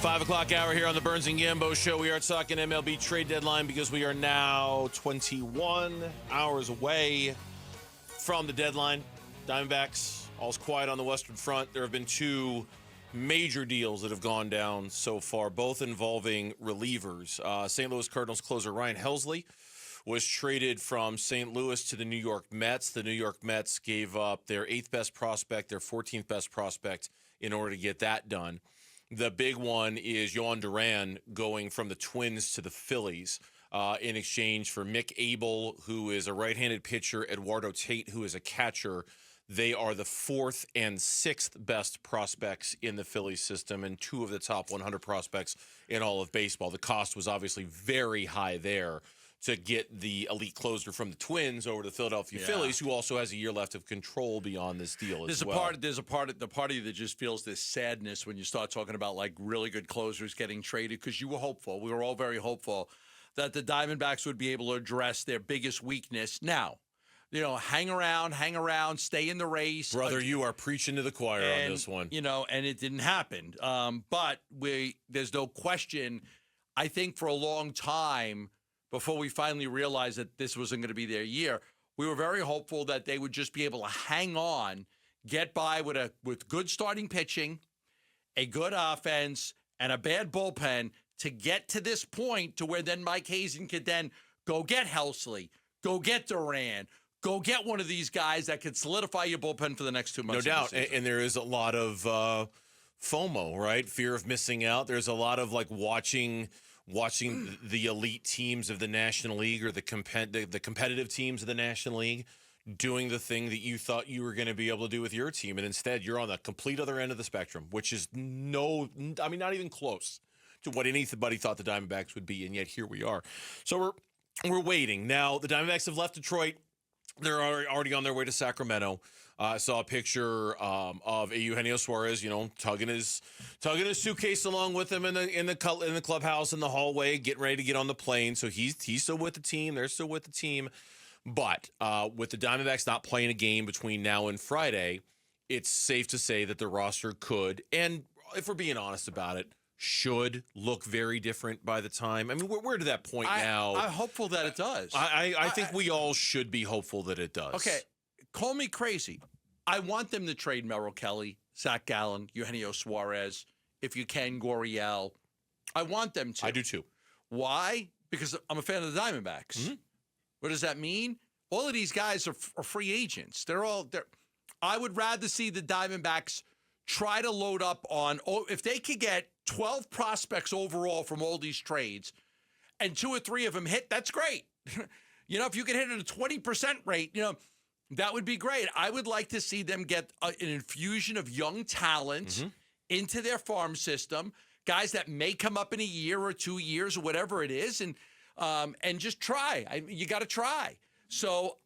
5 o'clock hour here on the Burns and Gambo Show. We are talking MLB trade deadline because we are now 21 hours away from the deadline. Diamondbacks, all's quiet on the Western Front. There have been two major deals that have gone down so far, both involving relievers. St. Louis Cardinals closer Ryan Helsley was traded from St. Louis to the New York Mets. The New York Mets gave up their 8th best prospect, their 14th best prospect in order to get that done. The big one is Yohan Duran going from the Twins to the Phillies in exchange for Mick Abel, who is a right-handed pitcher, Eduardo Tate, who is a catcher. They are the 4th and 6th best prospects in the Phillies system and 2 of the top 100 prospects in all of baseball. The cost was obviously very high there to get the elite closer from the Twins over to the Philadelphia Phillies, who also has a year left of control beyond this deal as well. There's a part of you that just feels this sadness when you start talking about like really good closers getting traded, because you were hopeful. We were all very hopeful that the Diamondbacks would be able to address their biggest weakness. Now, hang around, stay in the race. Brother, you are preaching to the choir on this one. And it didn't happen. But there's no question, I think for a long time, before we finally realized that this wasn't going to be their year, we were very hopeful that they would just be able to hang on, get by with good starting pitching, a good offense, and a bad bullpen to get to this point to where then Mike Hazen could then go get Helsley, go get Duran, go get one of these guys that could solidify your bullpen for the next 2 months. No doubt, and there is a lot of FOMO, right? Fear of missing out. There's a lot of watching the elite teams of the National League or the competitive teams of the National League doing the thing that you thought you were going to be able to do with your team, and instead you're on the complete other end of the spectrum, which is not even close to what anybody thought the Diamondbacks would be, and yet here we are. So we're waiting. Now, the Diamondbacks have left Detroit. They're already on their way to Sacramento. I saw a picture of Eugenio Suarez, tugging his suitcase along with him in the clubhouse in the hallway, getting ready to get on the plane. So he's still with the team. They're still with the team. But with the Diamondbacks not playing a game between now and Friday, it's safe to say that the roster could, and if we're being honest about it, should look very different by the time. I mean, we're to that point now. I'm hopeful that it does. I think we all should be hopeful that it does. Okay, call me crazy. I want them to trade Merrill Kelly, Zach Gallen, Eugenio Suarez, if you can, Gurriel. I want them to. I do too. Why? Because I'm a fan of the Diamondbacks. Mm-hmm. What does that mean? All of these guys are free agents. I would rather see the Diamondbacks try to load up on, if they could get 12 prospects overall from all these trades and 2 or 3 of them hit, that's great. If you could hit at a 20% rate, that would be great. I would like to see them get an infusion of young talent into their farm system, guys that may come up in a year or 2 years or whatever it is, and just try. You got to try. So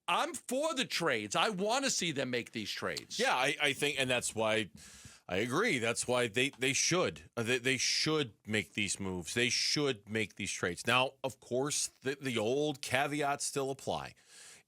I'm for the trades. I want to see them make these trades. Yeah, I think, and that's why I agree. That's why they should. They should make these moves. They should make these trades. Now, of course, the old caveats still apply.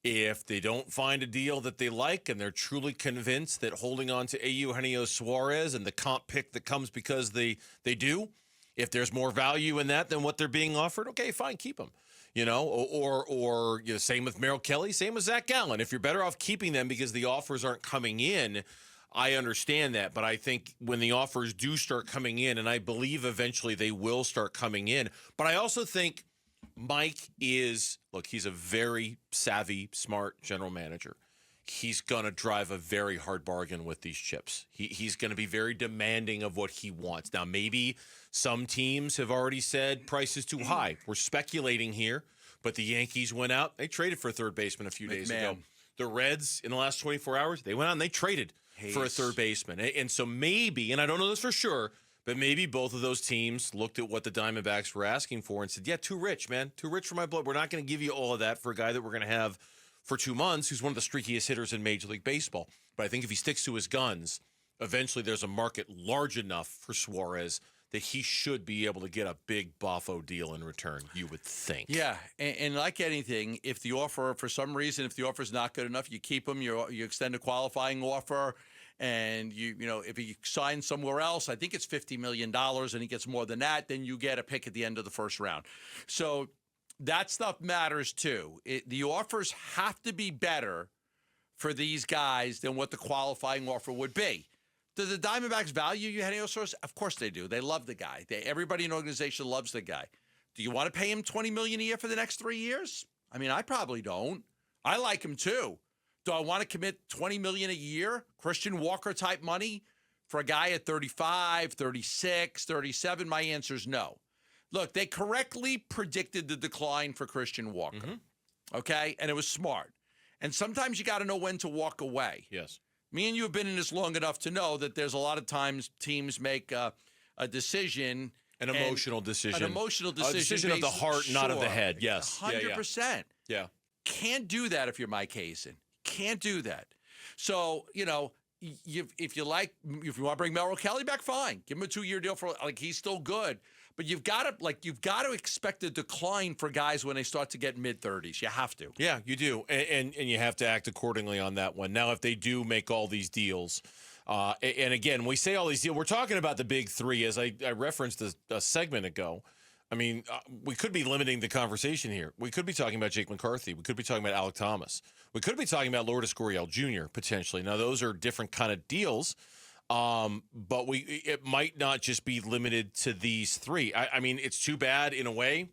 If they don't find a deal that they like and they're truly convinced that holding on to Eugenio Suarez and the comp pick that comes because they do, if there's more value in that than what they're being offered, okay, fine, keep them. Or same with Merrill Kelly, same with Zach Gallen. If you're better off keeping them because the offers aren't coming in, I understand that. But I think when the offers do start coming in, and I believe eventually they will start coming in, but I also think Mike he's a very savvy, smart general manager. He's going to drive a very hard bargain with these chips. He's going to be very demanding of what he wants. Now, maybe some teams have already said price is too high. We're speculating here, but the Yankees went out. They traded for a third baseman a few days ago. The Reds, in the last 24 hours, they went out and they traded for a third baseman. And so maybe, and I don't know this for sure, but maybe both of those teams looked at what the Diamondbacks were asking for and said, yeah, too rich, man. Too rich for my blood. We're not going to give you all of that for a guy that we're going to have for 2 months who's one of the streakiest hitters in Major League Baseball. But I think if he sticks to his guns, eventually there's a market large enough for Suarez that he should be able to get a big Boffo deal in return, you would think. Yeah, and like anything, if the offer, for some reason, if the offer is not good enough, you keep him, you extend a qualifying offer, And if he signs somewhere else, I think it's $50 million and he gets more than that, then you get a pick at the end of the first round. So that stuff matters too. The offers have to be better for these guys than what the qualifying offer would be. Do the Diamondbacks value Eugenio Suarez? Of course they do. They love the guy. Everybody in the organization loves the guy. Do you want to pay him $20 million a year for the next 3 years? I mean, I probably don't. I like him too. Do I want to commit $20 million a year, Christian Walker type money for a guy at 35, 36, 37? My answer is no. Look, they correctly predicted the decline for Christian Walker. Okay? And it was smart. And sometimes you got to know when to walk away. Yes. Me and you have been in this long enough to know that there's a lot of times teams make a decision. An emotional decision. An emotional decision. A decision of the heart, not of the head. Yes. 100%. Yeah. Can't do that if you're Mike Hazen. Can't do that. So, if you want to bring Merrill Kelly back, fine. Give him a 2-year deal he's still good. But you've got to expect a decline for guys when they start to get mid-30s. You have to. Yeah, you do. And you have to act accordingly on that one. Now, if they do make all these deals, and again, we say all these deals, we're talking about the big three, as I referenced a segment ago. I mean, we could be limiting the conversation here. We could be talking about Jake McCarthy. We could be talking about Alek Thomas. We could be talking about Lourdes Gurriel Jr. potentially. Now, those are different kind of deals. But it might not just be limited to these three. I mean, it's too bad in a way.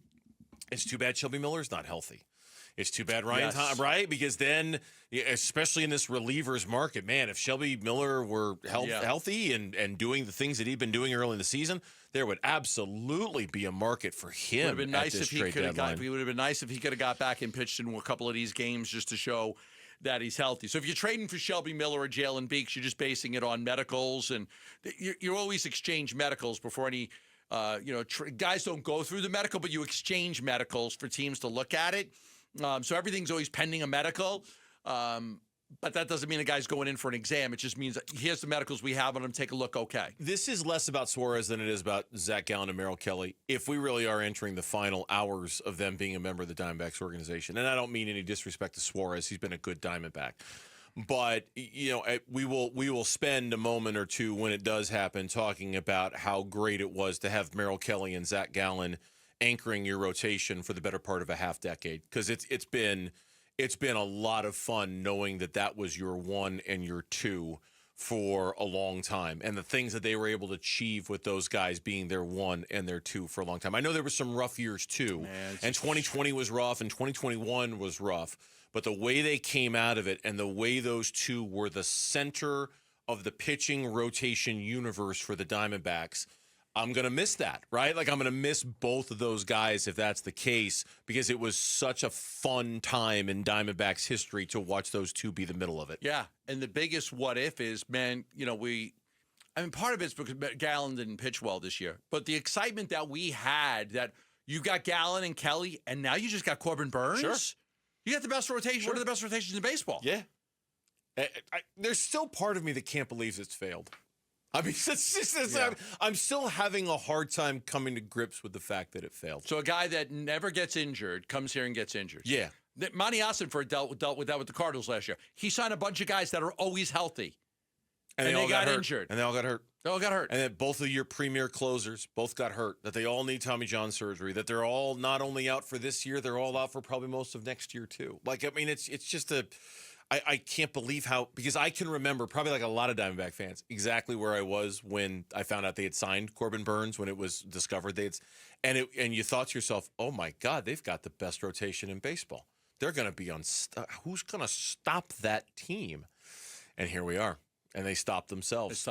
It's too bad Shelby Miller's not healthy. It's too bad Ryan Thomas, right? Because then, especially in this relievers market, man, if Shelby Miller were healthy and doing the things that he'd been doing early in the season, there would absolutely be a market for him. It would have been nice if he could have got back and pitched in a couple of these games just to show that he's healthy. So if you're trading for Shelby Miller or Jalen Beeks, you're just basing it on medicals, and you always exchange medicals before any. Guys don't go through the medical, but you exchange medicals for teams to look at it. So everything's always pending a medical. But that doesn't mean a guy's going in for an exam. It just means here's the medicals we have on him. Take a look. Okay. This is less about Suarez than it is about Zach Gallen and Merrill Kelly. If we really are entering the final hours of them being a member of the Diamondbacks organization, and I don't mean any disrespect to Suarez, he's been a good Diamondback. But we will spend a moment or two when it does happen talking about how great it was to have Merrill Kelly and Zach Gallen anchoring your rotation for the better part of a half decade, because it's been a lot of fun knowing that was your one and your two for a long time, and the things that they were able to achieve with those guys being their one and their two for a long time. I know there were some rough years too, and 2020 was rough and 2021 was rough, but the way they came out of it and the way those two were the center of the pitching rotation universe for the Diamondbacks, I'm going to miss that, right? I'm going to miss both of those guys if that's the case, because it was such a fun time in Diamondbacks history to watch those two be the middle of it. Yeah, and the biggest what if is, man, part of it's because Gallen didn't pitch well this year, but the excitement that we had that you got Gallen and Kelly, and now you just got Corbin Burns. Sure. You got the best rotation, one of the best rotations in baseball. Yeah. There's still part of me that can't believe it's failed. I mean, I'm still having a hard time coming to grips with the fact that it failed. So a guy that never gets injured comes here and gets injured. Yeah. Monty Ossenford dealt with that with the Cardinals last year. He signed a bunch of guys that are always healthy. And they got injured. And they all got hurt. They all got hurt. And then both of your premier closers both got hurt. That they all need Tommy John surgery. That they're all not only out for this year, they're all out for probably most of next year too. It's just I can't believe how, because I can remember, probably like a lot of Diamondback fans, exactly where I was when I found out they had signed Corbin Burns, when it was discovered and you thought to yourself, oh my God, they've got the best rotation in baseball. They're going to be who's going to stop that team? And here we are. And they stopped themselves.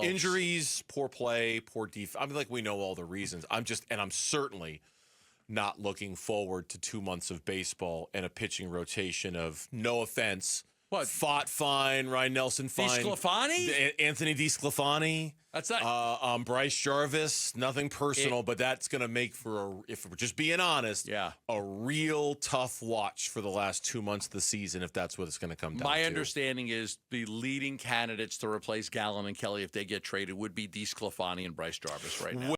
Injuries, poor play, poor defense. I mean, we know all the reasons. I'm certainly not looking forward to 2 months of baseball and a pitching rotation of, no offense, Fott fine, Ryan Nelson fine, Anthony DeSclafani. That's not Bryce Jarvis. Nothing personal, but that's going to make for if we're just being honest, a real tough watch for the last 2 months of the season, if that's what it's going to come down to. My understanding is the leading candidates to replace Gallen and Kelly if they get traded would be DeSclafani and Bryce Jarvis right now.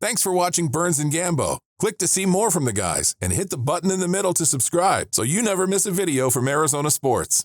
Thanks for watching Burns and Gambo. Click to see more from the guys and hit the button in the middle to subscribe so you never miss a video from Arizona sports.